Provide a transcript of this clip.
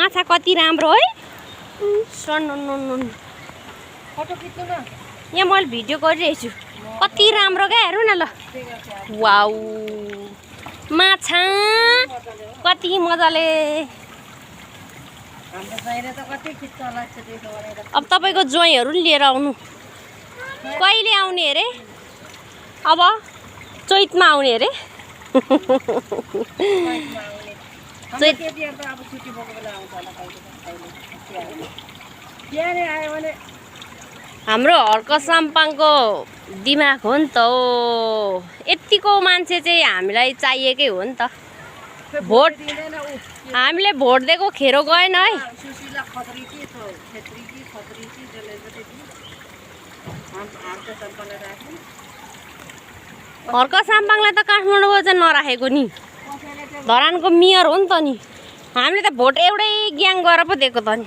माछा कति राम्रो है। फोटो खिच्नु न। यहाँ मैले भिडियो गरिरहेको छु। कति राम्रो क्या, हेर्नु न ल। वाउ माछा कति मजाले। हाम्रो ज्वाइँले त कति खिच्छ होला त्यसो गरेर। अब तपाईँको ज्वाइँहरू नि लिएर आउनु। कहिले आउने अरे? अब चैतमा आउने अरे। हाम्रो हर्क साम्पाङको दिमाग हो नि त हो। यतिको मान्छे चाहिँ हामीलाई चाहिएकै हो नि त। भोट हामीले भोट दिएको खेरो गएन है। हर्क साम्पाङलाई त काठमाडौँमा चाहिँ नराखेको नि, धरानको मेयर हो नि त नि। हामीले त भोट एउटै ग्याङ गरेर पो दिएको त नि।